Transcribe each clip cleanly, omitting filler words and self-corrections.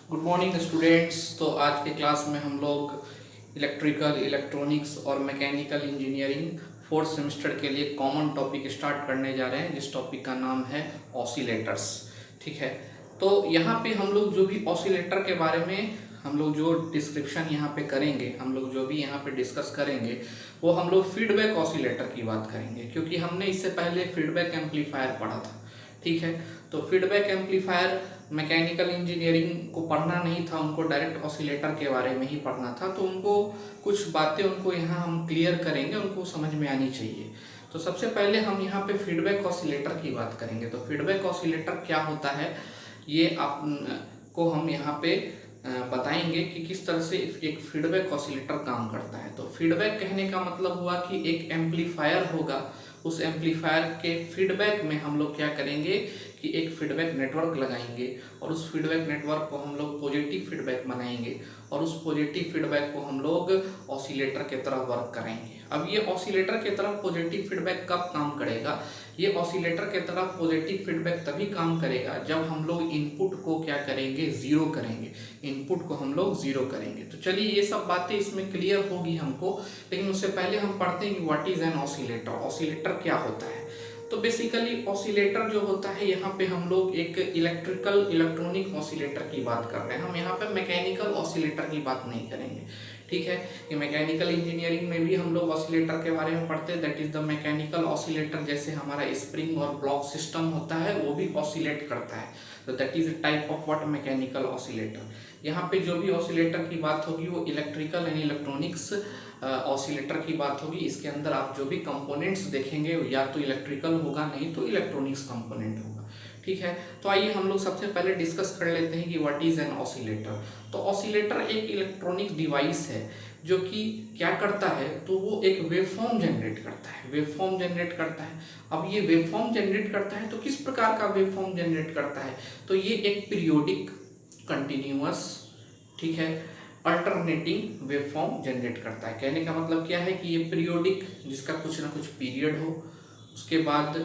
Good morning students. तो आज के क्लास में हम लोग इलेक्ट्रिकल, इलेक्ट्रॉनिक्स और मैकेनिकल इंजीनियरिंग फोर्थ सेमेस्टर के लिए कॉमन टॉपिक स्टार्ट करने जा रहे हैं, जिस टॉपिक का नाम है ऑसिलेटर्स। ठीक है, तो यहाँ पे हम लोग जो भी ऑसिलेटर के बारे में हम लोग जो डिस्क्रिप्शन यहाँ पे करेंगे, हम लोग जो भी यहाँ पे डिस्कस करेंगे वो हम लोग फीडबैक ऑसिलेटर की बात करेंगे, क्योंकि हमने इससे पहले फीडबैक एम्पलीफायर पढ़ा था। ठीक है, तो फीडबैक एम्पलीफायर मैकेनिकल इंजीनियरिंग को पढ़ना नहीं था, उनको डायरेक्ट ऑसिलेटर के बारे में ही पढ़ना था। तो उनको कुछ बातें उनको यहाँ हम क्लियर करेंगे, उनको समझ में आनी चाहिए। तो सबसे पहले हम यहाँ पे फीडबैक ऑसिलेटर की बात करेंगे। तो फीडबैक ऑसिलेटर क्या होता है ये आपको हम यहाँ पे बताएंगे कि किस तरह से एक फीडबैक ऑसिलेटर काम करता है। तो फीडबैक कहने का मतलब हुआ कि एक एम्पलीफायर होगा, उस एम्पलीफायर के फीडबैक में हम लोग क्या करेंगे कि एक फीडबैक नेटवर्क लगाएंगे और उस फीडबैक नेटवर्क को हम लोग पॉजिटिव फीडबैक बनाएंगे और उस पॉजिटिव फीडबैक को हम लोग ऑसिलेटर के तरह वर्क कराएंगे। अब ये ऑसिलेटर के तरफ पॉजिटिव फीडबैक कब काम करेगा? ये ऑसिलेटर के तरफ पॉजिटिव फीडबैक तभी काम करेगा जब हम लोग इनपुट को क्या करेंगे, जीरो करेंगे। इनपुट को हम लोग जीरो करेंगे। तो चलिए ये सब बातें इसमें क्लियर होगी हमको, लेकिन उससे पहले हम पढ़ते हैं कि what is an oscillator. Oscillator क्या होता है? तो बेसिकली ऑसिलेटर जो होता है, यहाँ पे हम लोग एक इलेक्ट्रिकल इलेक्ट्रॉनिक ऑसिलेटर की बात कर रहे हैं, हम यहाँ पे मैकेनिकल ऑसिलेटर की बात नहीं करेंगे। ठीक है, कि मैकेनिकल इंजीनियरिंग में भी हम लोग ऑसिलेटर के बारे में पढ़ते हैं, that is the mechanical oscillator. जैसे हमारा स्प्रिंग और ब्लॉक सिस्टम होता है वो भी ऑसिलेट करता है, तो that is a type of what mechanical oscillator. यहाँ पे जो भी ऑसिलेटर की बात होगी वो इलेक्ट्रिकल एंड इलेक्ट्रॉनिक्स ऑसिलेटर की बात होगी। इसके अंदर आप जो भी कंपोनेंट्स देखेंगे या तो इलेक्ट्रिकल होगा, नहीं तो इलेक्ट्रॉनिक्स कंपोनेंट होगा। ठीक है, तो आइए हम लोग सबसे पहले डिस्कस कर लेते हैं कि व्हाट इज एन ऑसिलेटर। तो ऑसिलेटर एक इलेक्ट्रॉनिक डिवाइस है जो कि क्या करता है, तो वो एक वेवफॉर्म जनरेट करता है। वेवफॉर्म जनरेट करता है। अब ये वेवफॉर्म जनरेट करता है तो किस प्रकार का वेवफॉर्म जनरेट करता है? तो ये एक पीरियोडिक, कंटिन्यूअस, ठीक है, अल्टरनेटिंग वेवफॉर्म जनरेट करता है। कहने का मतलब क्या है कि ये पीरियोडिक, जिसका कुछ ना कुछ पीरियड हो, उसके बाद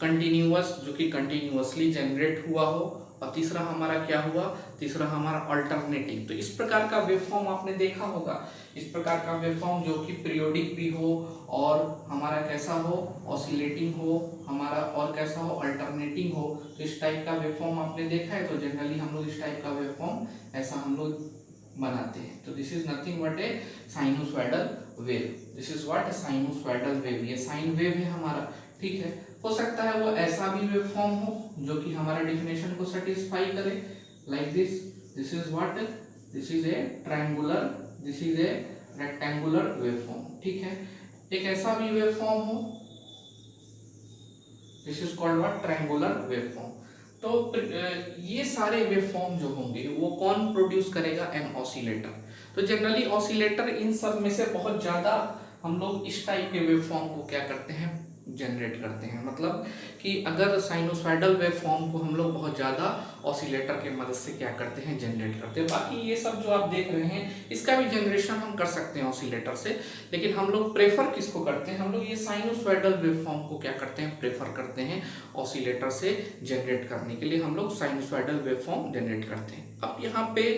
कंटिन्यूअस, जो कि कंटिन्यूअसली जनरेट हुआ हो, और तीसरा हमारा क्या हुआ, तीसरा हमारा अल्टरनेटिंग। तो इस प्रकार का वेवफॉर्म आपने देखा होगा, इस प्रकार का वेवफॉर्म जो कि पीरियोडिक भी हो और हमारा कैसा हो, ऑसिलेटिंग हो हमारा, और कैसा हो, अल्टरनेटिंग हो। तो इस टाइप का वेवफॉर्म आपने देखा है। तो जनरली हम लोग इस टाइप का वेवफॉर्म ऐसा हम लोग बनाते हैं। तो this is nothing but A sinusoidal wave. This is what, sinusoidal wave. ये साइन वेव है हमारा। ठीक है, हो सकता है वो ऐसा भी वेव फॉर्म हो जो कि हमारा डेफिनेशन को सेटिस्फाई करे, like this. This is what, this is a triangular, this is a rectangular wave form. ठीक है, एक ऐसा भी वेव फॉर्म हो, this is called what, triangular wave form. तो ये सारे वेवफॉर्म जो होंगे वो कौन प्रोड्यूस करेगा? An oscillator. तो जनरली ऑसिलेटर इन सब में से बहुत ज्यादा हम लोग इस टाइप के वेवफॉर्म को क्या करते हैं, जनरेट करते हैं। मतलब कि अगर साइनोसॉइडल वेवफॉर्म को हम लोग बहुत ज़्यादा ऑसिलेटर के मदद से क्या करते हैं, जनरेट करते हैं। बाकी ये सब जो आप देख रहे हैं इसका भी जनरेशन हम कर सकते हैं ऑसिलेटर से, लेकिन हम लोग प्रेफर किसको करते हैं, हम लोग ये साइनोसॉइडल वेवफॉर्म को क्या करते हैं, प्रेफर करते हैं ऑसिलेटर से जनरेट करने के लिए। हम लोग साइनोसॉइडल वेवफॉर्म जनरेट करते हैं। अब यहाँ पे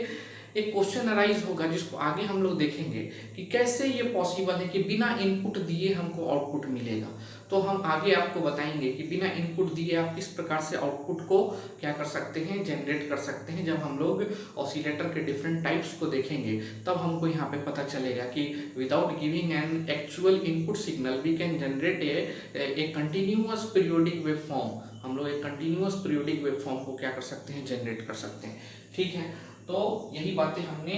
एक क्वेश्चन अराइज होगा जिसको आगे हम लोग देखेंगे कि कैसे ये पॉसिबल है कि बिना इनपुट दिए हमको आउटपुट मिलेगा। तो हम आगे आपको बताएंगे कि बिना इनपुट दिए आप किस प्रकार से आउटपुट को क्या कर सकते हैं, जनरेट कर सकते हैं। जब हम लोग ऑसिलेटर के डिफरेंट टाइप्स को देखेंगे तब हमको यहाँ पे पता चलेगा कि without giving an actual input signal we can generate a continuous periodic wave form. हम लोग एक कंटिन्यूअस पीरियोडिक वेव फॉर्म को क्या कर सकते हैं, जनरेट कर सकते हैं। ठीक है, तो यही बातें हमने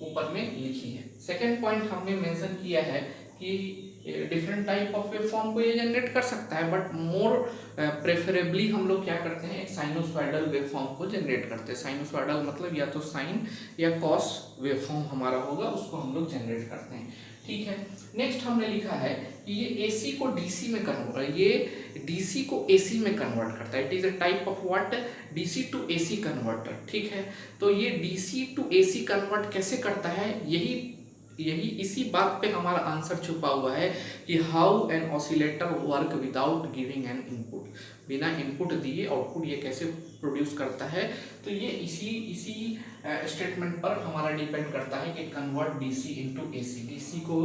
ऊपर में लिखी है। सेकेंड पॉइंट हमने मेंशन किया है कि डिफरेंट टाइप ऑफ वेवफॉर्म को ये जनरेट कर सकता है, बट मोर प्रेफरेबली हम लोग क्या करते हैं, एक साइनोसॉइडल वेवफॉर्म को जनरेट करते हैं। साइनोसॉइडल मतलब या तो साइन या कॉस वेवफॉर्म हमारा होगा, उसको हम लोग जनरेट करते हैं। ठीक है, नेक्स्ट हमने लिखा है कि ये एसी को डीसी में कन्वर्ट, ये डीसी को एसी में कन्वर्ट करता है। It is a type of what, DC to AC converter. ठीक है, तो ये डीसी टू एसी कन्वर्ट कैसे करता है, यही इसी बात पे हमारा आंसर छुपा हुआ है कि how an oscillator work without giving N input. बिना इनपुट दिए आउटपुट ये कैसे प्रोड्यूस करता है। तो ये इसी स्टेटमेंट पर हमारा डिपेंड करता है कि convert DC into AC, DC को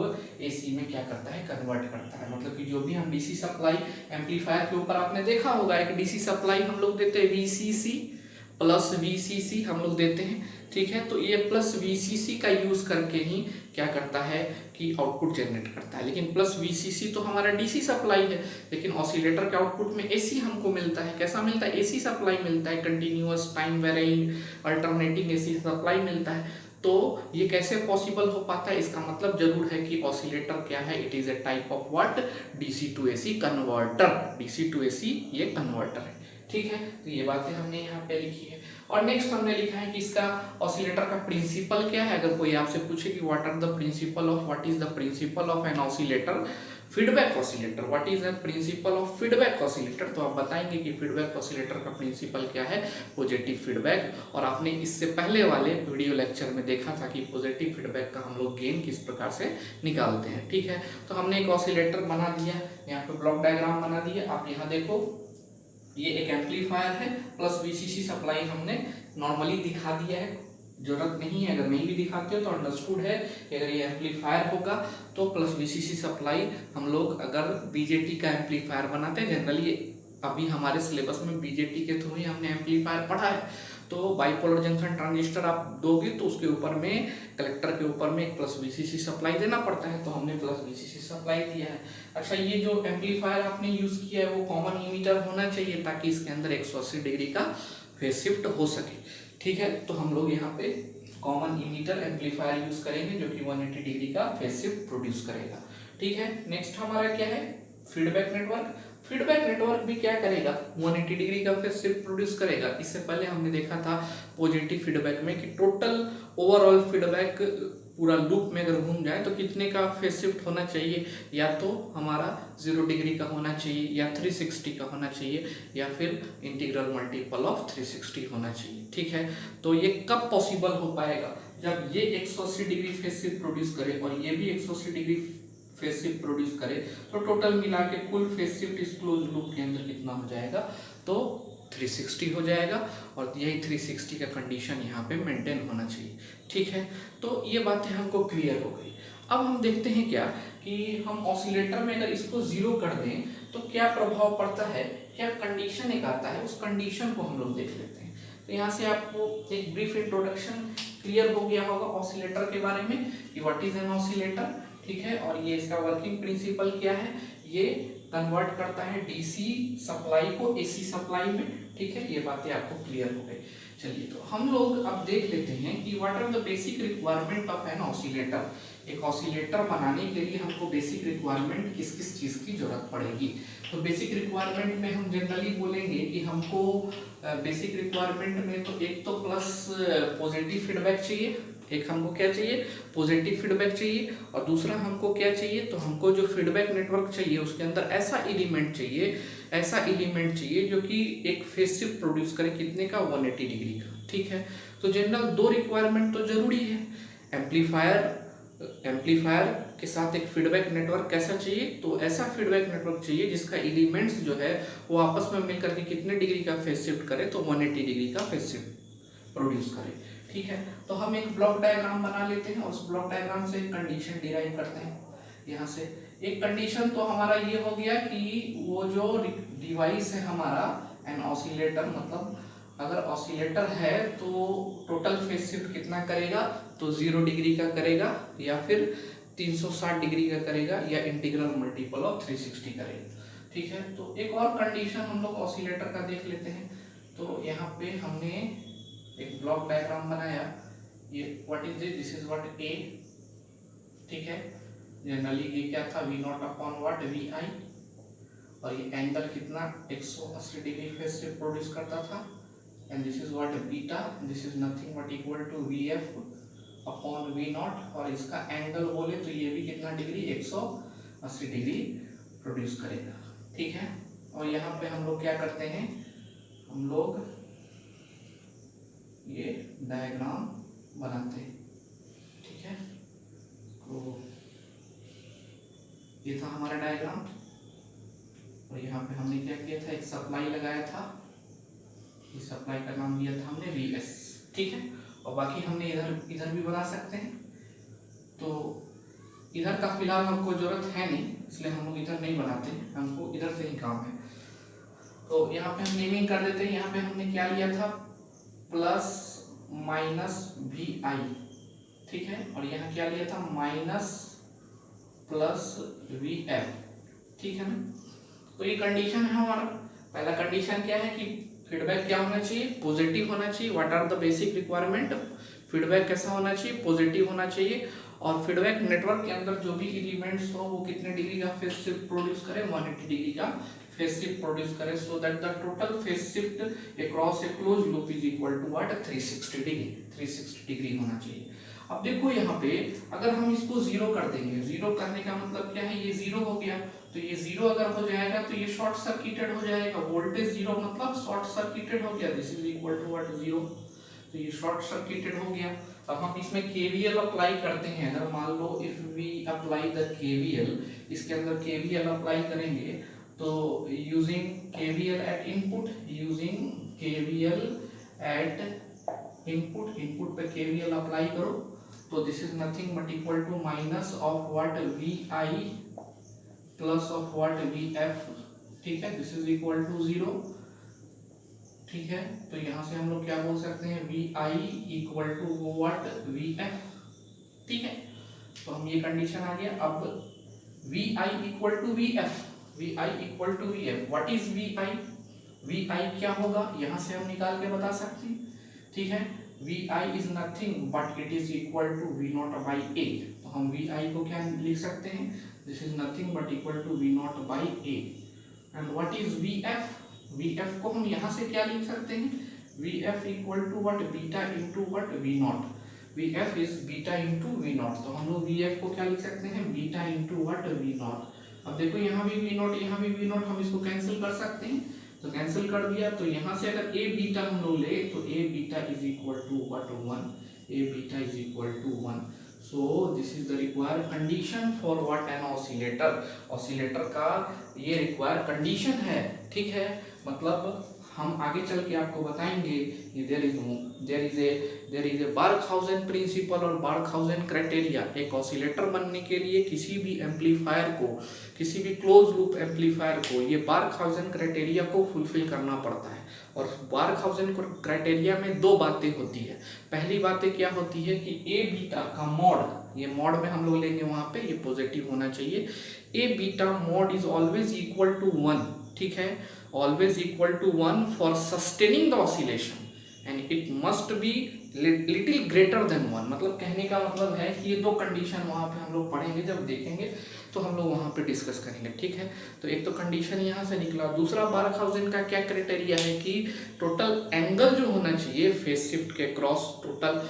एसी में क्या करता है, कन्वर्ट करता है। मतलब कि जो भी हम डीसी सप्लाई एम्पलीफायर के ऊपर आपने देखा होगा एक डीसी सप्लाई हम लोग देते हैं वीसीसी प्लस वीसीसी हम लोग देते हैं, ठीक है। तो ये प्लस वीसीसी का यूज करके ही क्या करता है कि आउटपुट जनरेट करता है। लेकिन प्लस वीसीसी तो हमारा डीसी सप्लाई है, लेकिन ऑसिलेटर के आउटपुट में एसी हमको मिलता है। कैसा मिलता है, एसी सप्लाई मिलता है, continuous time varying alternating AC supply मिलता है। तो ये कैसे पॉसिबल हो पाता है, इसका मतलब जरूर है कि ऑसिलेटर क्या है, it is a type of what, DC to AC converter, DC to AC ये कन्वर्टर है, ठीक है। तो ये बातें हमने यहाँ पे लिखी है। और नेक्स्ट हमने लिखा है कि इसका ऑसिलेटर का प्रिंसिपल क्या है। अगर कोई आपसे पूछे कि what are the principle of, what is the principle of an oscillator, feedback oscillator, what is the principle of feedback oscillator, तो आप बताएंगे कि फीडबैक ऑसिलेटर का प्रिंसिपल क्या है, पॉजिटिव फीडबैक। और आपने इससे पहले वाले वीडियो लेक्चर में देखा था कि पॉजिटिव फीडबैक का हम लोग गेन किस प्रकार से निकालते हैं, ठीक है। तो हमने एक ऑसिलेटर बना दिया, यहाँ पे ब्लॉक डायग्राम बना दिया। आप यहाँ देखो ये एक एम्पलीफायर है प्लस वीसीसी सप्लाई हमने नॉर्मली दिखा दिया है, जरूरत नहीं है, अगर नहीं भी दिखाते हो तो अंडरस्टूड है कि अगर ये एम्पलीफायर होगा तो प्लस वीसीसी सप्लाई हम लोग अगर बीजेटी का एम्पलीफायर बनाते हैं, जनरली अभी हमारे सिलेबस में बीजेटी के थ्रू ही हमने एम्पलीफायर पढ़ा है। तो बाइपोलर जंक्शन ट्रांजिस्टर आप दोगे तो उसके ऊपर में कलेक्टर के ऊपर में एक प्लस वीसीसी सप्लाई देना पड़ता है, तो हमने प्लस वीसीसी सप्लाई दिया है। अच्छा, ये जो एम्पलीफायर आपने यूज किया है वो कॉमन इमीटर होना चाहिए ताकि इसके अंदर 180 डिग्री का फेज शिफ्ट हो सके, ठीक है। तो हम लोग यहाँ पे कॉमन इमीटर एम्पलीफायर यूज करेंगे जो कि 180 डिग्री का फेज शिफ्ट प्रोड्यूस करेगा, ठीक है। नेक्स्ट हमारा क्या है, फीडबैक नेटवर्क। फीडबैक नेटवर्क भी क्या करेगा, 180 डिग्री का फेज शिफ्ट प्रोड्यूस करेगा। इससे पहले हमने देखा था पॉजिटिव फीडबैक में कि टोटल ओवरऑल फीडबैक पूरा लूप में अगर घूम जाए तो कितने का फेज शिफ्ट होना चाहिए, या तो हमारा 0 डिग्री का होना चाहिए, या 360 का होना चाहिए, या फिर इंटीग्रल मल्टीपल ऑफ 360 होना चाहिए, ठीक है। तो ये कब पॉसिबल हो पाएगा, जब ये 180 डिग्री फेज शिफ्ट प्रोड्यूस करे और ये भी 180 डिग्री फेज शिफ्ट प्रोड्यूस करे, तो टोटल मिला के कुल फेज शिफ्ट इस क्लोज लूप के अंदर कितना हो जाएगा, तो 360 हो जाएगा। और यही 360 का कंडीशन यहाँ पे मेंटेन होना चाहिए, ठीक है। तो ये बातें हमको क्लियर हो गई। अब हम देखते हैं क्या कि हम ऑसिलेटर में अगर इसको 0 कर दें तो क्या प्रभाव पड़ता है, क्या कंडीशन एक आता है, उस कंडीशन को हम लोग देख लेते हैं। तो यहाँ से आपको एक ब्रीफ इंट्रोडक्शन क्लियर हो गया होगा ऑसिलेटर के बारे में कि व्हाट इज एन ऑसिलेटर, ठीक है। और ये इसका वर्किंग प्रिंसिपल क्या है, ये कन्वर्ट करता है डीसी सप्लाई को एसी सप्लाई में, ठीक है। ये बातें आपको क्लियर हो गई। चलिए, तो हम लोग अब देख लेते हैं कि what are the basic requirement of an oscillator. एक ऑसिलेटर बनाने के लिए हमको बेसिक रिक्वायरमेंट किस किस चीज़ की जरूरत पड़ेगी। तो बेसिक रिक्वायरमेंट में हम जनरली बोलेंगे कि हमको बेसिक रिक्वायरमेंट में तो एक तो प्लस पॉजिटिव फीडबैक चाहिए, एक हमको क्या चाहिए, पॉजिटिव फीडबैक चाहिए, और दूसरा हमको क्या चाहिए, तो हमको जो फीडबैक नेटवर्क चाहिए उसके अंदर ऐसा एलिमेंट चाहिए जो कि एक फेज शिफ्ट प्रोड्यूस करे, कितने का, 180 डिग्री का, ठीक है। तो जनरल 2 रिक्वायरमेंट तो जरूरी है। एम्पलीफायर के साथ एक फीडबैक नेटवर्क कैसा चाहिए, तो ऐसा फीडबैक नेटवर्क चाहिए जिसका एलिमेंट्स जो है वो आपस में मिलकर के कितने डिग्री का फेज शिफ्ट करे, तो 180 डिग्री का फेज शिफ्ट प्रोड्यूस करे, ठीक है। तो हम एक ब्लॉक डायग्राम बना लेते हैं और उस ब्लॉक डायग्राम से एक कंडीशन डिराइव करते हैं। यहाँ से एक कंडीशन तो हमारा ये हो गया कि वो जो डिवाइस है हमारा एन ऑसिलेटर, मतलब अगर ऑसिलेटर है तो टोटल फेज शिफ्ट कितना करेगा, तो 0 डिग्री का करेगा, या फिर 360 डिग्री का करेगा, या इंटीग्रल मल्टीपल ऑफ 360 करेगा, ठीक है। तो एक और कंडीशन हम लोग ऑसिलेटर का देख लेते हैं। तो यहाँ पे हमने एक ब्लॉक डायग्राम बनाया, ये what is this is what ए, ठीक है। जनरली ये क्या था, V0 अपॉन व्हाट, VI, और ये एंगल कितना 180 डिग्री फेज शिफ्ट प्रोड्यूस करता था, and this is what beta, this is nothing but equal to VF upon V0, और इसका एंगल बोले तो ये भी कितना डिग्री, 180 डिग्री प्रोड्यूस करेगा, ठीक है। और यहाँ पे हम लोग क्या करते हैं, हम लोग ये डायग्राम बनाते हैं, ठीक है। तो ये था हमारा डायग्राम, और यहाँ पे हमने क्या किया था, एक सप्लाई लगाया था, इस सप्लाई का नाम दिया था हमने Vs, ठीक है। और बाकी हमने इधर भी बना सकते हैं, तो इधर का फिलहाल हमको जरूरत है नहीं, इसलिए हम लोग इधर नहीं बनाते हैं, हमको इधर से ही काम है। तो यहाँ पे हम नेमिंग कर देते हैं। यहाँ पे हमने क्या लिया था, प्लस माइनस Vi, ठीक है। और यहाँ क्या लिया था, माइनस प्लस Vf, ठीक है ना। तो ये कंडीशन है हमारा। पहला कंडीशन क्या है कि फीडबैक क्या होना चाहिए, पॉजिटिव होना चाहिए। What are the basic requirement, feedback कैसा होना चाहिए, पॉजिटिव होना चाहिए। और फीडबैक नेटवर्क के अंदर जो भी एलिमेंट्स हो वो कितने डिग्री का फेज शिफ्ट प्रोड्यूस करे, 180 डिग्री का फेज शिफ्ट प्रोड्यूस करे, so that the total phase shift across a close loop is equal to what, 360 degree, 360 degree होना चाहिए। अब देखो यहाँ पे अगर हम इसको जीरो कर देंगे, जीरो करने का मतलब क्या है, ये जीरो हो गया, तो ये जीरो अगर हो जाएगा तो ये शॉर्ट सर्किटेड हो जाएगा। वोल्टेज जीरो मतलब शॉर्ट सर्किटेड हो गया, this is equal to what, zero. तो ये शॉर्ट सर्किटेड हो गया। अब हम इसमें KVL अप्लाई करते हैं। अगर मान लो if we apply the KVL, इसके अंदर KVL अप्लाई करेंगे तो using KVL at input, using KVL at input, input पे KVL अप्लाई करो तो this is nothing but equal to minus of what Vi plus of what Vf, ठीक है। This is equal to zero, ठीक है। तो यहाँ से हम लोग क्या बोल सकते हैं, Vi equal to what, Vf, ठीक है। तो हम ये कंडीशन आ गया। अब Vi equal to Vf, Vi equal to Vf, what is Vi, Vi क्या होगा यहाँ से हम निकाल के बता सकते हैं, ठीक है। Vi is nothing but it is equal to V0 by A। तो हम Vi को क्या लिख सकते हैं, this is nothing but equal to V0 by A। And what is Vf, Vf को हम यहाँ से क्या लिख सकते हैं, Vf equal to what, beta into what, V0। Vf is beta into V0, तो हम लोग Vf को क्या लिख सकते हैं, बीटा इंटू व्हाट, V0। अब देखो यहाँ भी V0, यहाँ भी V0, हम इसको कैंसिल कर सकते हैं, तो कैंसिल कर दिया। तो यहाँ से अगर A बीटा हम लोग ले तो A beta is equal to what, 1, A beta is equal to 1। So this is the required condition for what, an oscillator. Oscillator का ये रिक्वायर्ड कंडीशन है, ठीक है। मतलब हम आगे चल के आपको बताएंगे कि there is a Barkhausen principle और बार्कहाउज़ेन क्राइटेरिया। एक ऑसिलेटर बनने के लिए किसी भी एम्पलीफायर को, किसी भी क्लोज लूप एम्पलीफायर को ये बार्कहाउज़ेन क्राइटेरिया को फुलफिल करना पड़ता है। और बार्कहाउज़ेन क्राइटेरिया में दो बातें होती है। पहली बातें क्या होती है कि ए बीटा का मॉड, ये मॉड में हम लोग लेंगे वहाँ पे, ये पॉजिटिव होना चाहिए। A beta mod is always equal to 1, ठीक है, always equal to 1 for sustaining the oscillation and it must be little greater than 1। मतलब कहने का मतलब है कि ये दो कंडीशन वहाँ पे हम लोग पढ़ेंगे, जब देखेंगे तो हम लोग वहाँ पे डिस्कस करेंगे, ठीक है। तो एक तो कंडीशन यहाँ से निकला। दूसरा बार्कहाउज़ेन का क्या क्राइटेरिया है कि टोटल एंगल जो होना चाहिए फेज शिफ्ट के क्रॉस, टोटल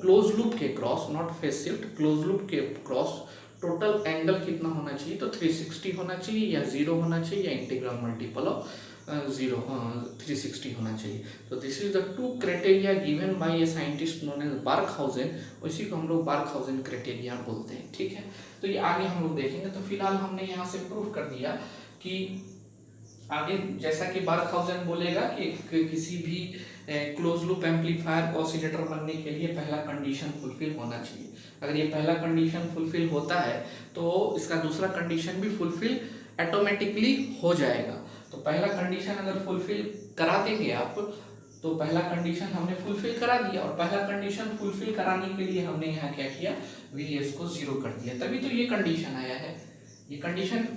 क्लोज लूप के cross, not phase shift, close loop के क्रॉस टोटल एंगल कितना होना चाहिए, तो 360 होना चाहिए या 0 होना चाहिए या इंटीग्रल मल्टीपल ऑफ 360 होना चाहिए। तो this is the two criteria given by a scientist known as Barkhausen, उसी को हम लोग बार्कहाउज़ेन क्राइटेरिया बोलते हैं, ठीक है। तो ये आगे हम लोग देखेंगे। तो फिलहाल हमने यहाँ से प्रूव कर दिया कि आगे जैसा कि बार्कहाउज़ेन बोलेगा कि किसी भी क्लोज लूप एम्पलीफायर को ऑसिलेटर बनने के लिए पहला कंडीशन फुलफिल होना चाहिए। अगर ये पहला कंडीशन फुलफिल होता है तो इसका दूसरा कंडीशन भी फुलफिल ऑटोमेटिकली हो जाएगा। तो पहला कंडीशन अगर फुलफिल करा देंगे आप, तो पहला कंडीशन हमने फुलफिल करा दिया, और पहला कंडीशन फुलफिल कराने के लिए हमने यहाँ क्या किया, Vs को 0 कर दिया, तभी तो ये कंडीशन आया है। ये condition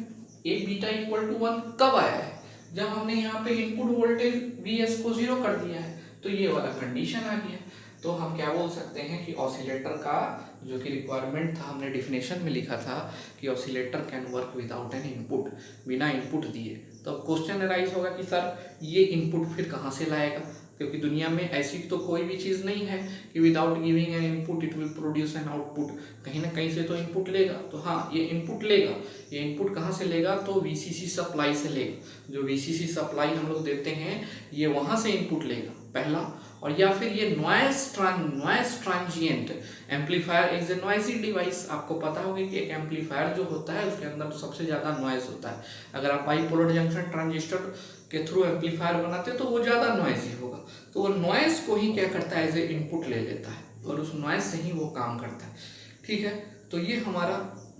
A beta equal to 1 कब आया है, जब हमने यहाँ पे इनपुट वोल्टेज Vs को 0 कर दिया है, तो ये वाला कंडीशन आ गया। तो हम क्या बोल सकते हैं कि ऑसिलेटर का जो कि रिक्वायरमेंट था, हमने डिफिनेशन में लिखा था कि oscillator can work without an input, बिना इनपुट दिए। तो अब क्वेश्चन अराइज होगा कि सर ये इनपुट फिर कहाँ से लाएगा, क्योंकि दुनिया में ऐसी तो कोई भी चीज़ नहीं है कि without giving N input it will produce an output, कहीं ना कहीं से तो इनपुट लेगा। तो हाँ, ये इनपुट लेगा। ये इनपुट कहाँ से लेगा, तो VCC सप्लाई से लेगा। जो VCC सप्लाई हम लोग देते हैं ये वहाँ से इनपुट लेगा पहला। और या फिर ये noise transient amplifier is a noisy device. आपको पता होगा कि एक एम्पलीफायर जो होता है उसके अंदर सबसे ज़्यादा नॉइज होता है। अगर आप बाइपोलर जंक्शन ट्रांजिस्टर के थ्रू एम्पलीफायर बनाते हैं तो वो ज़्यादा नॉइजी होगा, तो वो नॉइस को ही क्या करता है, एज ए इनपुट ले लेता है और उस नॉइस से ही वो काम करता है। ठीक है, तो ये हमारा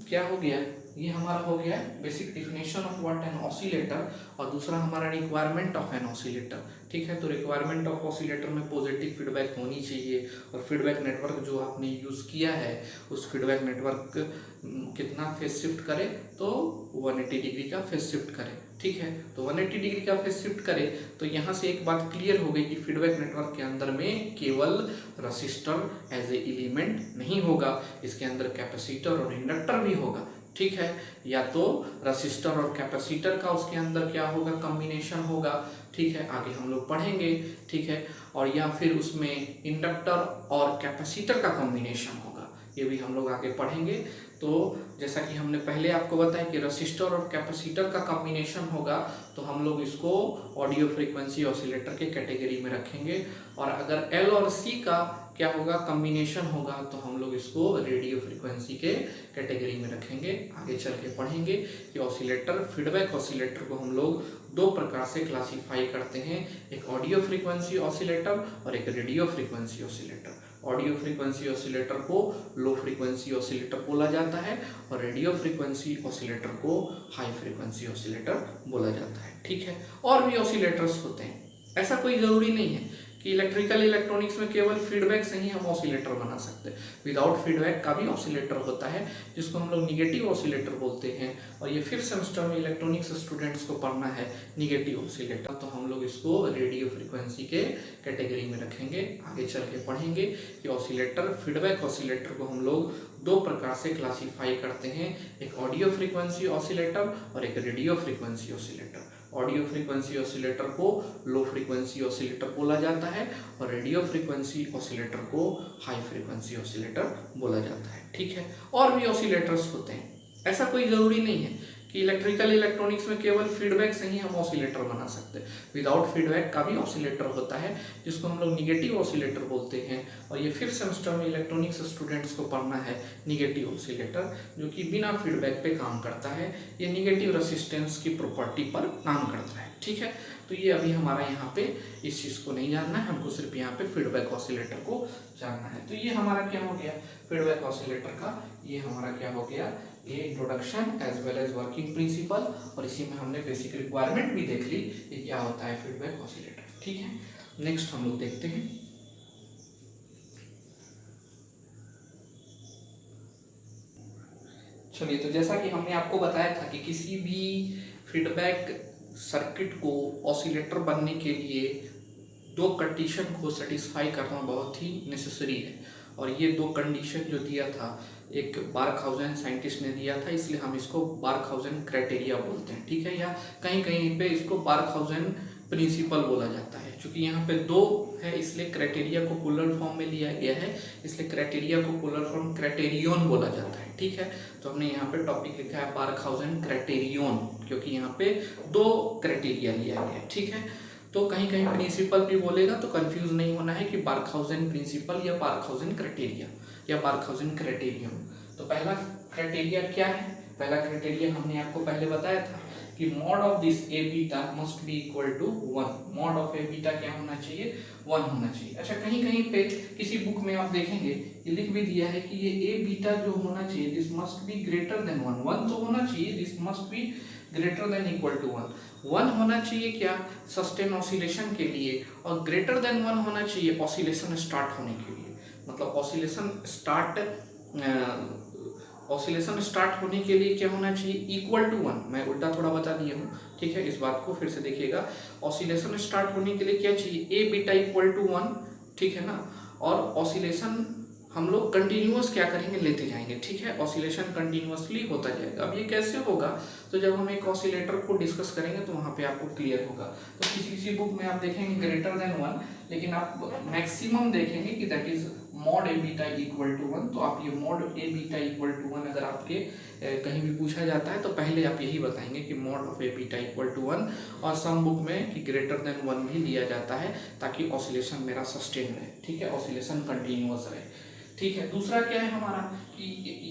क्या हो गया, ये हमारा हो गया basic definition of what an oscillator, और दूसरा हमारा रिक्वायरमेंट ऑफ एन ऑसिलेटर। ठीक है, तो रिक्वायरमेंट ऑफ ऑसिलेटर में पॉजिटिव फीडबैक होनी चाहिए, और फीडबैक नेटवर्क जो आपने यूज़ किया है उस फीडबैक नेटवर्क कितना फेज शिफ्ट करे, तो 180 डिग्री का फेज शिफ्ट करे। ठीक है, तो 180 डिग्री का फेज शिफ्ट करे, तो यहाँ से एक बात क्लियर हो गई कि फीडबैक नेटवर्क के अंदर में केवल रसिस्टर एज ए एलिमेंट नहीं होगा, इसके अंदर कैपेसिटर और इंडक्टर भी होगा। ठीक है, या तो रसिस्टर और कैपेसिटर का उसके अंदर क्या होगा, कॉम्बिनेशन होगा। ठीक है, आगे हम लोग पढ़ेंगे। ठीक है, और या फिर उसमें इंडक्टर और कैपेसिटर का कॉम्बिनेशन होगा, ये भी हम लोग आगे पढ़ेंगे। तो जैसा कि हमने पहले आपको बताया कि रसिस्टर और कैपेसिटर का कॉम्बिनेशन होगा, तो हम लोग इसको ऑडियो फ्रीक्वेंसी ऑसिलेटर के कैटेगरी में रखेंगे, और अगर एल और सी का क्या होगा, कॉम्बिनेशन होगा, तो हम लोग इसको रेडियो फ्रीक्वेंसी के कैटेगरी में रखेंगे। आगे चल के पढ़ेंगे कि ऑसिलेटर, फीडबैक ऑसिलेटर को हम लोग दो प्रकार से क्लासीफाई करते हैं, एक ऑडियो फ्रीक्वेंसी ऑसिलेटर और एक radio frequency oscillator. Audio frequency oscillator को लो फ्रीक्वेंसी ऑसिलेटर बोला जाता है, और रेडियो फ्रीक्वेंसी ऑसिलेटर को हाई फ्रीक्वेंसी ऑसिलेटर बोला जाता है। ठीक है, और भी ऑसिलेटर्स होते हैं, ऐसा कोई ज़रूरी नहीं है कि इलेक्ट्रिकल इलेक्ट्रॉनिक्स में केवल फीडबैक से ही हम ऑसिलेटर बना सकते हैं। विदाउट फीडबैक का भी ऑसिलेटर होता है, जिसको हम लोग निगेटिव ऑसिलेटर बोलते हैं, और ये 5th सेमेस्टर में इलेक्ट्रॉनिक्स स्टूडेंट्स को पढ़ना है निगेटिव ऑसिलेटर, तो हम लोग इसको रेडियो फ्रीक्वेंसी के कैटेगरी में रखेंगे। आगे चल के पढ़ेंगे कि ऑसिलेटर, फीडबैक ऑसिलेटर को हम लोग दो प्रकार से क्लासीफाई करते हैं, एक ऑडियो फ्रीक्वेंसी ऑसिलेटर और एक radio frequency oscillator. Audio frequency oscillator को लो फ्रीक्वेंसी ऑसिलेटर बोला जाता है, और रेडियो फ्रीक्वेंसी ऑसिलेटर को हाई फ्रीक्वेंसी ऑसिलेटर बोला जाता है। ठीक है, और भी ऑसिलेटर्स होते हैं, ऐसा कोई ज़रूरी नहीं है कि इलेक्ट्रिकल इलेक्ट्रॉनिक्स में केवल फीडबैक से ही हम ऑसिलेटर बना सकते हैं। विदाउट फीडबैक का भी ऑसिलेटर होता है, जिसको हम लोग निगेटिव ऑसिलेटर बोलते हैं, और ये 5th सेमेस्टर में इलेक्ट्रॉनिक्स स्टूडेंट्स को पढ़ना है निगेटिव ऑसिलेटर, जो कि बिना फीडबैक पे काम करता है, ये निगेटिव रेसिस्टेंस की प्रॉपर्टी पर काम करता है। ठीक है, तो ये अभी हमारा यहाँ पे इस चीज़ को नहीं जानना है, हमको सिर्फ यहाँ पे फीडबैक ऑसिलेटर को जानना है। तो ये हमारा क्या हो गया, फीडबैक ऑसिलेटर का ये हमारा क्या हो गया, ये introduction as well as working principle, और इसी में हमने बेसिक रिक्वायरमेंट भी देख ली ये क्या होता है फीडबैक ऑसिलेटर। ठीक है, नेक्स्ट हम लोग देखते हैं। चलिए, तो जैसा कि हमने आपको बताया था कि किसी भी फीडबैक सर्किट को ऑसिलेटर बनने के लिए दो कंडीशन को सेटिस्फाई करना बहुत ही नेसेसरी है, और ये दो कंडीशन जो दिया था एक बारखाउजेन साइंटिस्ट ने दिया था, इसलिए हम इसको बारखाउजेन क्राइटेरिया बोलते हैं। ठीक है, या कहीं कहीं पे इसको बारखाउजेन प्रिंसिपल बोला जाता है। चूंकि यहाँ पे दो है इसलिए क्राइटेरिया को प्लूरल फॉर्म में लिया गया है, इसलिए क्राइटेरिया को प्लूरल फॉर्म क्राइटेरियन बोला जाता है। ठीक है, तो हमने यहाँ पे टॉपिक लिखा है बारखाउजेन क्राइटेरियन, क्योंकि यहाँ पे दो क्राइटेरिया लिया गया है। ठीक है, तो कहीं कहीं प्रिंसिपल भी बोलेगा तो कंफ्यूज नहीं होना है कि बारखाउजेन प्रिंसिपल या बारखाउजेन क्राइटेरिया या बारखाउजेन क्राइटेरियन। तो पहला क्राइटेरिया क्या है, पहला क्राइटेरिया हमने आपको पहले बताया था कि mod of this A beta must be equal to 1। Mod of A beta क्या होना चाहिए, 1 होना चाहिए। अच्छा, कहीं कहीं पे किसी बुक में आप देखेंगे ये लिख भी दिया है कि ये ए बीटा जो होना चाहिए this must be greater than 1। 1 तो होना चाहिए, this must be greater than equal to 1। 1 होना चाहिए क्या, सस्टेन ऑसिलेशन के लिए, और ग्रेटर देन 1 होना चाहिए ऑसिलेशन स्टार्ट होने के लिए। मतलब ऑसिलेशन स्टार्ट होने के लिए क्या होना चाहिए, इक्वल टू 1। मैं उल्टा थोड़ा बता दिया हूँ। ठीक है, इस बात को फिर से देखिएगा, ऑसिलेशन स्टार्ट होने के लिए क्या चाहिए, ए बीटा इक्वल टू 1। ठीक है ना, और ऑसिलेशन हम लोग कंटिन्यूअस क्या करेंगे, लेते जाएंगे। ठीक है, ऑसिलेशन कंटिन्यूअसली होता जाएगा। अब ये कैसे होगा, तो जब हम एक ऑसिलेटर को डिस्कस करेंगे तो वहाँ पे आपको क्लियर होगा। तो किसी किसी बुक में आप देखेंगे ग्रेटर देन 1, लेकिन आप मैक्सिमम देखेंगे कि that is mod A beta equal to 1। तो आप ये mod A beta equal to 1 अगर आपके कहीं भी पूछा जाता है तो पहले आप यही बताएंगे कि mod of A beta equal to 1, और सम बुक में कि ग्रेटर देन 1 भी लिया जाता है ताकि ऑसिलेशन मेरा सस्टेन रहे, ठीक है, ऑसिलेशन कंटिन्यूअस रहे, ठीक है। दूसरा क्या है हमारा कि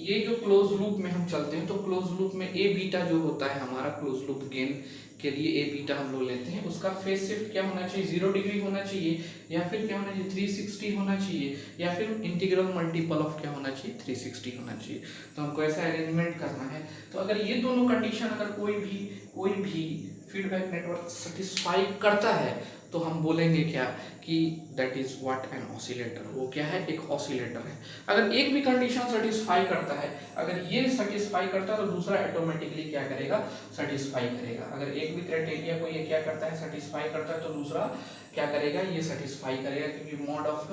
ये जो क्लोज लूप में हम चलते हैं तो क्लोज लूप में ए बीटा जो होता है हमारा क्लोज लूप गेन के लिए ए बीटा हम लोग लेते हैं, उसका फेज शिफ्ट क्या होना चाहिए, 0 डिग्री होना चाहिए, या फिर क्या होना चाहिए 360 होना चाहिए, या फिर इंटीग्रल मल्टीपल ऑफ क्या होना चाहिए 360 होना चाहिए। तो हमको ऐसा अरेंजमेंट करना है। तो अगर ये दोनों कंडीशन अगर कोई भी फीडबैक नेटवर्क सेटिस्फाई करता है तो हम बोलेंगे क्या कि that is what an oscillator, वो क्या है, एक ऑसिलेटर है। अगर एक भी कंडीशन सेटिस्फाई करता है, अगर ये सेटिस्फाई करता है तो दूसरा ऑटोमेटिकली क्या करेगा, सेटिस्फाई करेगा। अगर एक भी क्राइटेरिया को ये क्या करता है, सेटिस्फाई करता है, तो दूसरा क्या करेगा, ये सेटिस्फाई करेगा, क्योंकि mod of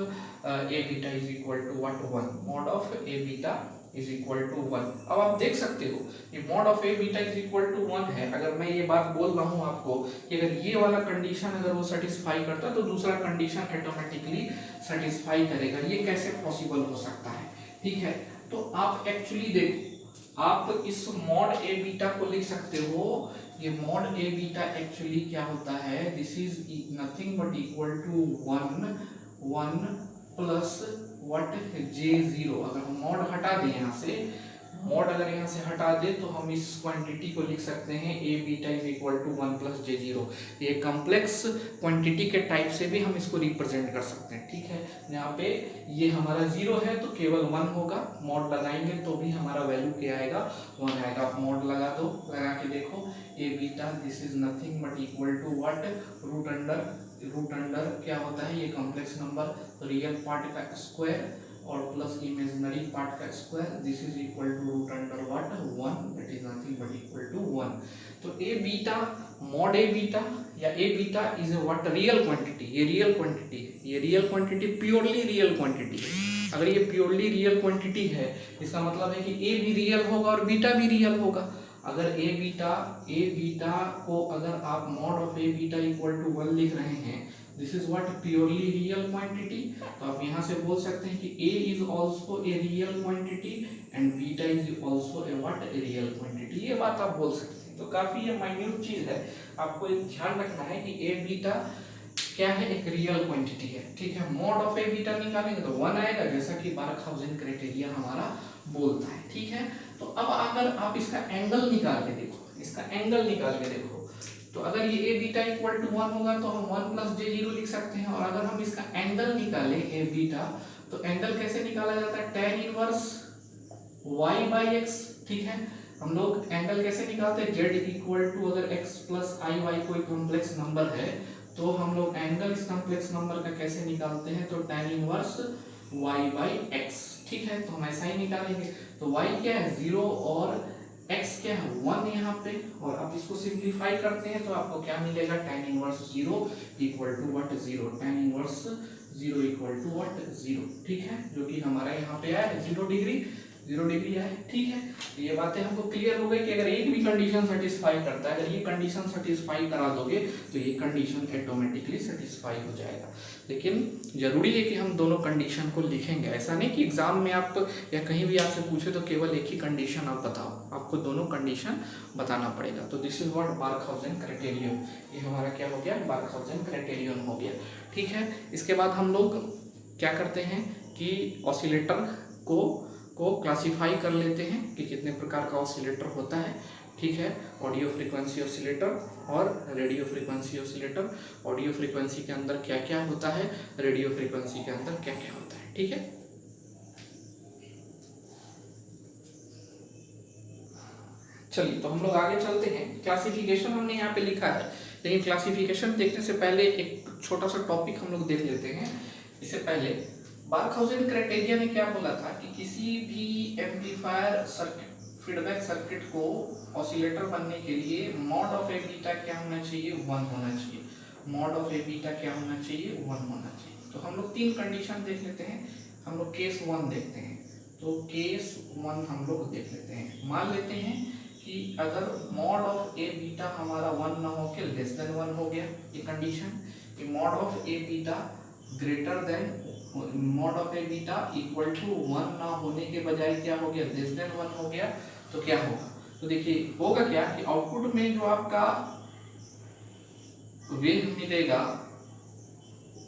A beta is equal to what 1, mod of A beta is equal to 1। अब आप देख सकते हो ये mod of A beta is equal to 1 है। अगर मैं ये बात बोल रहा हूँ आपको कि अगर ये वाला कंडीशन अगर वो सेटिस्फाई करता है तो दूसरा कंडीशन ऑटोमेटिकली सेटिस्फाई करेगा। ये कैसे पॉसिबल हो सकता है, ठीक है। तो आप एक्चुअली देखो, आप इस मॉड ए बीटा को लिख सकते हो, ये मॉड ए बीटा एक्चुअली क्या होता है, this is nothing but equal to 1 plus what J0। अगर हम मॉड हटा दें यहाँ से, मॉड अगर यहाँ से हटा दे तो हम इस क्वांटिटी को लिख सकते हैं a beta is equal to 1 plus J0। ये कॉम्प्लेक्स क्वांटिटी के टाइप से भी हम इसको रिप्रेजेंट कर सकते हैं, ठीक है। यहाँ पे ये हमारा 0 है तो केवल 1 होगा, मॉड लगाएंगे तो भी हमारा वैल्यू क्या आएगा, 1 आएगा। आप मॉड लगा दो, लगा के देखो, a beta this is nothing but equal to what root under क्या होता है, ये कॉम्प्लेक्स नंबर, तो रियल पार्ट का स्क्वायर और प्लस इमेजिनरी पार्ट का square, this is equal to root under what 1, that is nothing but equal to 1। तो a beta, mod A beta या a beta is what real quantity, ये real quantity है, ये real quantity purely real quantity है। अगर ये purely real quantity है इसका मतलब है कि ए भी रियल होगा और बीटा भी रियल होगा। अगर ए बीटा को अगर आप mod of A beta equal to 1 लिख रहे हैं, this is what purely real quantity, तो आप यहाँ से बोल सकते हैं कि a is also a real quantity and beta is also a what a real quantity. ये बात आप बोल सकते हैं। तो काफी ये माइन्यूट चीज है, आपको एक ध्यान रखना है कि ए बीटा क्या है, एक रियल क्वांटिटी है, ठीक है। मॉड ऑफ ए बीटा निकालेंगे तो 1 आएगा, जैसा कि बार्कहाउज़ेन क्राइटेरिया हमारा बोलता है, ठीक है। तो अब अगर आप इसका एंगल निकाल के देखो, इसका एंगल निकाल के देखो, तो अगर ये ए बीटा इक्वल टू 1 होगा तो हम 1 प्लस J0 लिख सकते हैं। और अगर हम इसका एंगल निकालें ए बीटा, तो एंगल कैसे निकाला जाता है, tan inverse y by x, ठीक है। हम लोग एंगल कैसे निकालते हैं, z इक्वल टू अगर x प्लस आई वाई कोई कॉम्प्लेक्स नंबर है तो हम लोग एंगल इस कॉम्प्लेक्स नंबर का कैसे निकालते हैं, तो tan inverse y by x, ठीक है। तो हम ऐसा ही निकालेंगे। तो y क्या है 0 और x क्या है 1 यहाँ पे, और अब इसको सिंप्लीफाई करते हैं तो आपको क्या मिलेगा, tan inverse 0 equal to what 0, tan inverse 0 equal to what 0, ठीक है, जो कि हमारा यहाँ पे आया 0 डिग्री आए, ठीक है। तो ये बातें हमको क्लियर हो गई कि अगर एक भी कंडीशन सेटिस्फाई करता है, अगर ये कंडीशन सेटिस्फाई करा दोगे तो ये कंडीशन ऑटोमेटिकली सेटिस्फाई हो जाएगा। लेकिन जरूरी है कि हम दोनों कंडीशन को लिखेंगे, ऐसा नहीं कि एग्जाम में आप या कहीं भी आपसे पूछे तो केवल एक ही कंडीशन आप बताओ, आपको दोनों कंडीशन बताना पड़ेगा। तो this is what Barkhausen criterion, ये हमारा क्या हो गया, बार्कहाउज़ेन क्राइटेरियन हो गया, ठीक है। इसके बाद हम लोग क्या करते हैं कि ऑसिलेटर को क्लासीफाई कर लेते हैं कि कितने प्रकार का ऑसिलेटर होता है, ठीक है। ऑडियो फ्रीक्वेंसी ऑसिलेटर और radio frequency oscillator. Audio frequency के अंदर क्या क्या होता है, रेडियो फ्रीक्वेंसी के अंदर क्या क्या होता है, ठीक है। चलिए तो हम लोग आगे चलते हैं। क्लासिफिकेशन हमने यहाँ पे लिखा है, लेकिन क्लासिफिकेशन देखने से पहले एक छोटा सा टॉपिक हम लोग देख लेते हैं। इससे पहले बार्कहाउज़ेन क्राइटेरिया ने क्या बोला था कि किसी भी एम्पलीफायर सर्किट, फीडबैक सर्किट को ऑसिलेटर बनने के लिए मॉड ऑफ ए बीटा क्या होना चाहिए, 1 होना चाहिए। मॉड ऑफ ए बीटा क्या होना चाहिए, 1 होना चाहिए। तो हम लोग 3 कंडीशन देख लेते हैं। हम लोग केस 1 देखते हैं। तो केस 1 हम लोग देख लेते हैं। मान लेते हैं कि अगर मॉड ऑफ ए बीटा हमारा 1 ना हो के लेस देन 1 हो गया, ये कंडीशन कि mod of A beta greater than mod of A beta equal to 1 ना होने के बजाय क्या हो गया, लेस देन 1 हो गया। तो क्या होगा, तो देखिए होगा क्या कि आउटपुट में जो आपका वेव मिलेगा,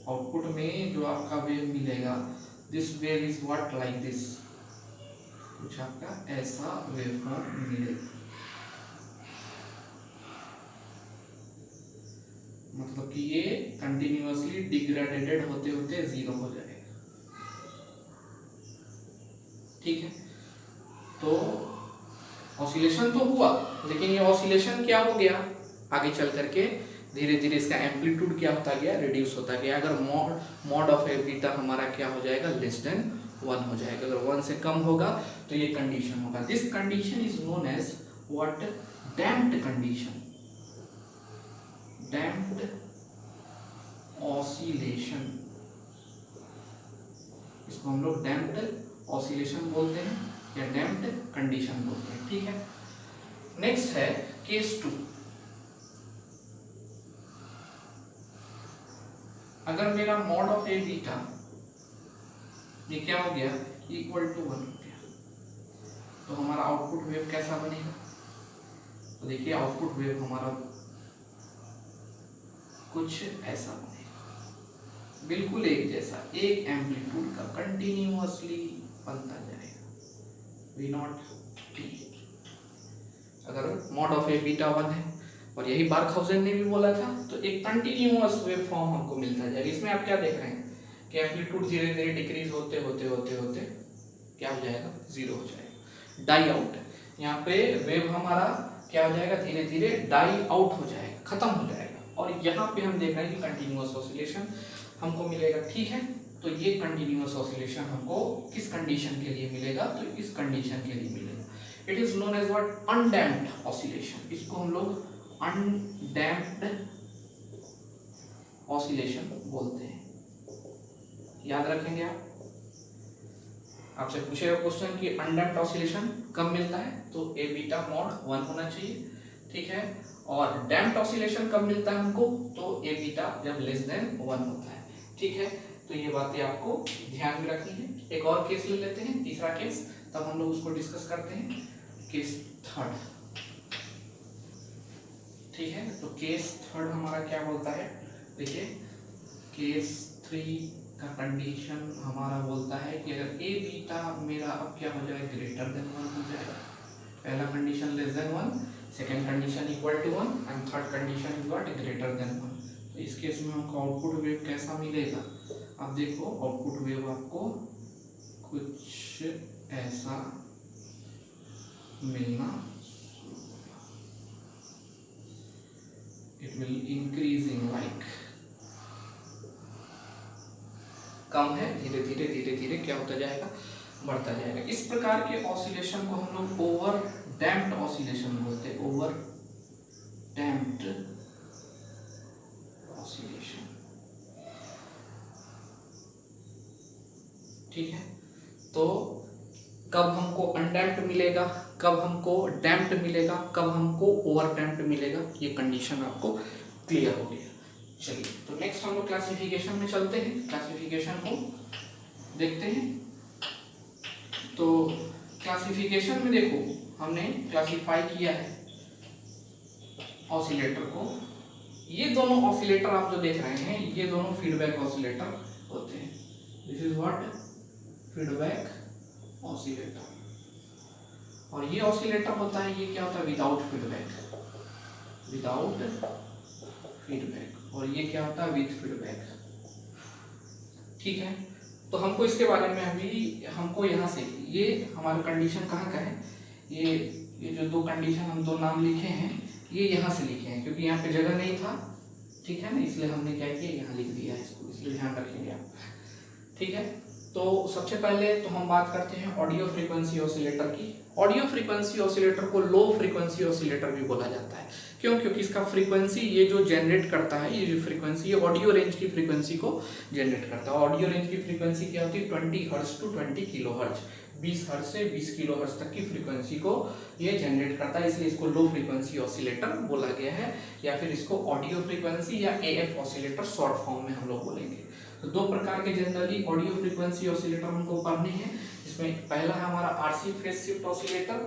आउटपुट में जो आपका वेव मिलेगा, this wave is what like this, कुछ आपका ऐसा वेवफॉर्म मिलेगा। मतलब कि ये कंटिन्यूअसली डिग्रेडेटेड होते होते जीरो हो जाएगा। ठीक है, तो ऑसिलेशन तो हुआ, लेकिन ये ऑसिलेशन क्या हो गया, आगे चल करके धीरे धीरे इसका एम्पलीट्यूड क्या होता गया, रिड्यूस होता गया। अगर मॉड ऑफ ए बीटा हमारा क्या हो जाएगा, लेस देन 1 हो जाएगा। अगर 1 से कम होगा तो ये कंडीशन होगा। This condition is known as what, damped condition, damped oscillation. इसको हम लोग डैम्प्ड ऑसिलेशन बोलते हैं या डैम्प्ड कंडीशन बोलते हैं। ठीक है, नेक्स्ट है केस 2। अगर मेरा मॉड ऑफ ए बीटा ये क्या हो गया, इक्वल टू 1 हो गया, तो हमारा आउटपुट वेव कैसा बनेगा। तो देखिए आउटपुट वेव हमारा कुछ ऐसा बनेगा, बिल्कुल एक जैसा, एक एम्पलीट्यूड का कंटिन्यूअसली बनता जाएगा, वी नॉट टी। अगर मॉड ऑफ ए बीटा 1 है, और यही बारखाउजेन ने भी बोला था, तो एक कंटिन्यूअस वेव फॉर्म हमको मिलता जाएगा। इसमें आप क्या देख रहे हैं कि एम्पलीट्यूड धीरे धीरे डिक्रीज होते होते होते होते क्या हो जाएगा, जीरो हो जाएगा, डाई आउट। यहाँ पे वेव हमारा क्या हो जाएगा, धीरे धीरे डाई आउट हो जाएगा, खत्म हो जाएगा। और यहाँ पे हम देख रहे हैं कि कंटिन्यूअस ऑसिलेशन हमको मिलेगा। ठीक है, तो ये कंटिन्यूअस ऑसिलेशन हमको किस कंडीशन के लिए मिलेगा, तो इस कंडीशन के लिए मिलेगा। It is known as what, undamped oscillation. इसको हम लोग अनडैम्प्ड ऑसिलेशन बोलते हैं, याद रखेंगे आप। आपसे पूछेगा क्वेश्चन कि अनडैम्प्ड ऑसिलेशन कब मिलता है, तो ए बीटा मॉड 1 होना चाहिए। ठीक है, और डैम्प्ड ऑसिलेशन कब मिलता है हमको, तो ए बीटा जब लेस देन 1 होता है। ठीक है, तो ये बातें आपको ध्यान में रखनी है। एक और केस ले लेते हैं, तीसरा केस, तब हम लोग उसको डिस्कस करते हैं। केस 3। ठीक है, तो केस 3 हमारा क्या बोलता है, देखिए केस 3 का कंडीशन हमारा बोलता है कि अगर ए बीटा मेरा अब क्या हो जाएगा, ग्रेटर देन 1 हो जाएगा। पहला condition less than 1, second condition equal to 1 and third condition is what, greater than 1। तो इस केस में हमको आउटपुट वेव कैसा मिलेगा, अब देखो आउटपुट वेव आपको कुछ ऐसा मिलना, इट विल इंक्रीजिंग लाइक, कम है, धीरे धीरे धीरे धीरे क्या होता जाएगा, बढ़ता जाएगा। इस प्रकार के ऑसिलेशन को हम लोग ओवर डैम्प्ड ऑसिलेशन बोलते हैं, ओवर डैम्प्ड ऑसिलेशन। ठीक है, तो कब हमको अनडैम्प्ड मिलेगा, कब हमको डैम्प्ड मिलेगा, कब हमको ओवर डैम्प्ड मिलेगा, ये कंडीशन आपको क्लियर हो गया। चलिए, तो नेक्स्ट हम लोग क्लासिफिकेशन में चलते हैं, क्लासिफिकेशन को देखते हैं। तो क्लासिफिकेशन में देखो हमने क्लासिफाई किया है ऑसिलेटर को। ये दोनों ऑसिलेटर आप जो देख रहे हैं, ये दोनों फीडबैक ऑसिलेटर होते हैं। This is what, feedback oscillator. और ये ऑसिलेटर होता है, ये क्या होता है, विदाउट फीडबैक, विदाउट फीडबैक। और ये क्या होता है, विद फीडबैक। ठीक है, तो हमको इसके बारे में अभी हमको यहाँ से, ये हमारा कंडीशन कहाँ का है, ये जो दो कंडीशन हम दो नाम लिखे हैं, ये यहाँ से लिखे हैं क्योंकि यहाँ पे जगह नहीं था। ठीक है ना, इसलिए हमने क्या किया, यहाँ लिख दिया है इसको, इसलिए ध्यान रखेंगे आप। ठीक है, तो सबसे पहले तो हम बात करते हैं ऑडियो फ्रीक्वेंसी ऑसिलेटर की। ऑडियो फ्रीक्वेंसी ऑसिलेटर को लो फ्रीक्वेंसी ऑसिलेटर भी बोला जाता है। क्यों, क्योंकि इसका फ्रीक्वेंसी ये जो जनरेट करता है, ये जो फ्रीक्वेंसी है ऑडियो रेंज की फ्रीक्वेंसी को जनरेट करता है। ऑडियो रेंज की फ्रीक्वेंसी क्या होती है, 20 hertz to 20 kilohertz, 20 hertz से 20 किलो हर्ट्ज तक की फ्रीक्वेंसी को ये जनरेट करता है, इसलिए इसको लो फ्रीक्वेंसी ऑसिलेटर बोला गया है। या फिर इसको ऑडियो फ्रीक्वेंसी या AF ऑसिलेटर शॉर्ट फॉर्म में हम लोग बोलेंगे। तो दो प्रकार के जनरली ऑडियो फ्रीक्वेंसी ऑसिलेटर हमको पढ़ने हैं। इसमें पहला है हमारा आरसी फेज शिफ्ट ऑसिलेटर।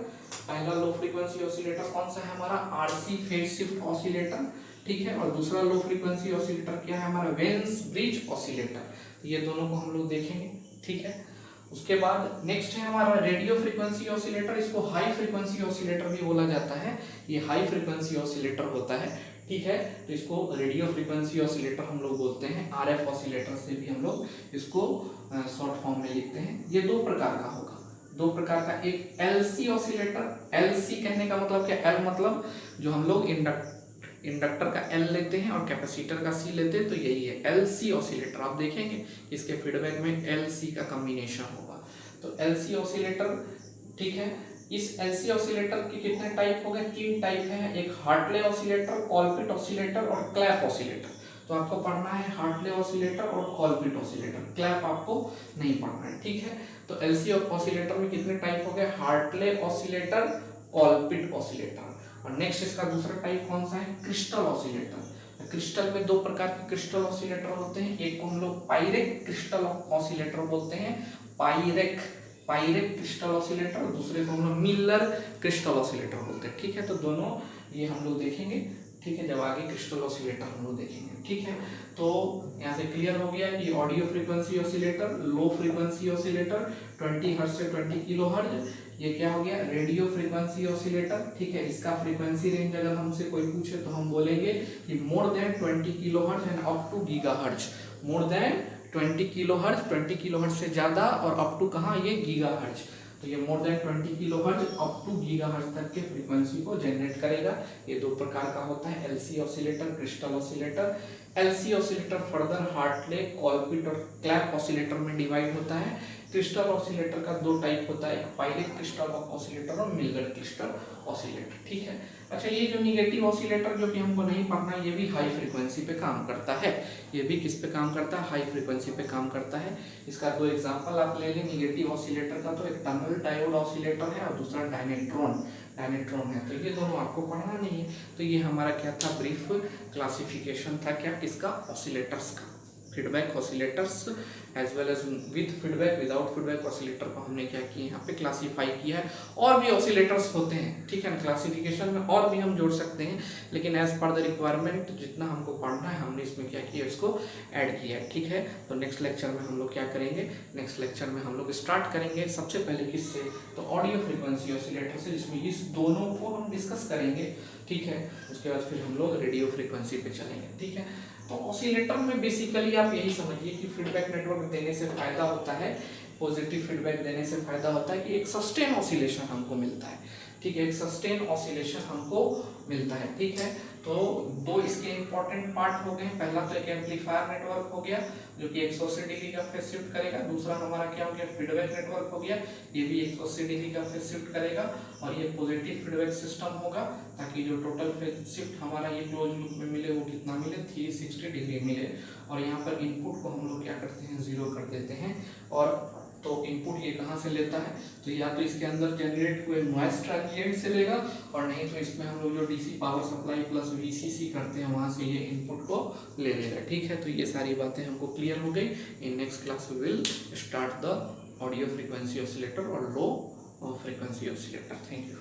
पहला लो फ्रीक्वेंसी ऑसिलेटर कौन सा है हमारा? आरसी फेज शिफ्ट ऑसिलेटर, ठीक है। और दूसरा लो फ्रीक्वेंसी ऑसिलेटर क्या है हमारा? Veins bridge oscillator. ये दोनों को हम लोग देखेंगे, ठीक है। उसके बाद नेक्स्ट है हमारा रेडियो फ्रीक्वेंसी ऑसिलेटर। इसको हाई फ्रीक्वेंसी ऑसिलेटर भी बोला जाता है। ये हाई फ्रीक्वेंसी ऑसिलेटर होता है, ठीक है। तो इसको रेडियो फ्रीक्वेंसी ऑसिलेटर हम लोग बोलते हैं। आरएफ ऑसिलेटर से भी हम लोग इसको शॉर्ट फॉर्म में लिखते हैं। ये दो प्रकार का होगा, दो प्रकार का। एक एलसी ऑसिलेटर। एलसी कहने का मतलब क्या? एल मतलब जो हम लोग इंडक्टर का एल लेते हैं और कैपेसिटर का सी लेते हैं, तो यही है एलसी ऑसिलेटर। आप देखेंगे इसके फीडबैक में एलसी का कॉम्बिनेशन होगा। तो एलसी ऑसिलेटर, ठीक है। इस एलसी ऑसिलेटर के कितने टाइप हो गए? 3 टाइप है। एक हार्टले ऑसिलेटर, कॉलपिट ऑसिलेटर और क्लैप ऑसिलेटर। तो आपको पढ़ना है हार्टले ऑसिलेटर और कॉलपिट ऑसिलेटर, क्लैप आपको नहीं पढ़ना है, ठीक है। तो एलसी ऑसिलेटर में कितने टाइप हो गए? Hartley oscillator, कॉलपिट oscillator. और नेक्स्ट इसका दूसरा टाइप कौन सा है? Crystal oscillator. क्रिस्टल में दो प्रकार के क्रिस्टल ऑसिलेटर होते हैं। एक को हम लोग पायरेक क्रिस्टल ऑसिलेटर बोलते हैं, पायरेक क्रिस्टल ऑसिलेटर। दूसरे को हम लोग मिलर क्रिस्टल ऑसिलेटर बोलते हैं, ठीक है। तो दोनों ये हम लोग देखेंगे, ठीक है, जब आगे क्रिस्टल ऑसिलेटर हम लोग देखेंगे, ठीक है। तो यहाँ से क्लियर हो गया कि ऑडियो फ्रीक्वेंसी ऑसिलेटर, लो फ्रीक्वेंसी ऑसिलेटर 20 हर्ट्ज से 20 किलो हर्ट्ज। ये क्या हो गया? रेडियो फ्रीक्वेंसी ऑसिलेटर, ठीक है। इसका फ्रीक्वेंसी रेंज अगर हमसे कोई पूछे तो हम बोलेंगे कि more than 20 kilo hertz and up to giga hertz. More than 20 kilohertz, 20 kilo hertz से ज्यादा, और अप टू कहाँ? ये गीगा हर्ट्ज। तो ये more than 20 kilo hertz up to giga hertz तक के फ्रीक्वेंसी को जनरेट करेगा। ये दो प्रकार का होता है, LC oscillator, crystal oscillator. LC oscillator further Hartley, कॉलपिट और क्लैप ऑसिलेटर में डिवाइड होता है। क्रिस्टल ऑसिलेटर का दो टाइप होता है, एक पायरेक क्रिस्टल ऑसिलेटर और मिलर क्रिस्टल ऑसिलेटर, ठीक है। अच्छा, ये जो निगेटिव ऑसिलेटर जो कि हमको नहीं पढ़ना, ये भी हाई फ्रीक्वेंसी पे काम करता है। ये भी किस पे काम करता है? हाई फ्रीक्वेंसी पे काम करता है। इसका दो एग्जांपल आप ले लें निगेटिव ऑसिलेटर का। तो एक टनल डायोड ऑसिलेटर है और दूसरा डायनेट्रॉन है। तो ये दोनों आपको पढ़ना नहीं है। तो ये हमारा क्या था? ब्रीफ क्लासिफिकेशन था क्या? किसका? ऑसिलेटर्स का। Feedback oscillators as well as with feedback, without feedback oscillator को हमने क्या किया? यहाँ पे क्लासीफाई किया है। और भी ऑसिलेटर्स होते हैं, ठीक है। क्लासिफिकेशन में और भी हम जोड़ सकते हैं, लेकिन एज पर द रिक्वायरमेंट जितना हमको पढ़ना है हमने इसमें क्या किया? इसको ऐड किया है, ठीक है। तो नेक्स्ट लेक्चर में हम लोग क्या करेंगे? नेक्स्ट लेक्चर में हम लोग स्टार्ट करेंगे सबसे पहले किससे? तो ऑडियो फ्रीक्वेंसी ऑसिलेटर से, जिसमें इस दोनों को हम डिस्कस करेंगे, ठीक है। उसके बाद फिर हम लोग रेडियो फ्रीक्वेंसी पे चलेंगे, ठीक है। तो ऑसिलेटर में बेसिकली आप यही समझिए कि फीडबैक नेटवर्क देने से फायदा होता है, पॉजिटिव फीडबैक देने से फायदा होता है कि एक सस्टेन ऑसिलेशन हमको मिलता है, ठीक है। एक सस्टेन ऑसिलेशन हमको मिलता है, ठीक है। तो दो इसके इंपॉर्टेंट पार्ट हो गए। पहला तो एक एम्पलीफायर नेटवर्क हो गया जो कि 180 डिग्री का फेज शिफ्ट करेगा। दूसरा हमारा क्या हो गया? फीडबैक नेटवर्क हो गया, ये भी 180 डिग्री का फेज शिफ्ट करेगा और ये पॉजिटिव फीडबैक सिस्टम होगा, ताकि जो टोटल फेज शिफ्ट हमारा ये क्लोज लूप में मिले वो कितना मिले? 360 डिग्री मिले। और यहाँ पर इनपुट को हम लोग क्या करते हैं? 0 कर देते हैं। और तो इनपुट ये कहाँ से लेता है? तो या तो इसके अंदर जनरेट हुए नॉइस ट्रांजिएंट से लेगा, और नहीं तो इसमें हम लोग जो DC power supply plus VCC करते हैं वहाँ से ये इनपुट को ले लेगा, ठीक है। तो ये सारी बातें हमको क्लियर हो गई। In next class we will start the audio frequency oscillator और low frequency oscillator. Thank you.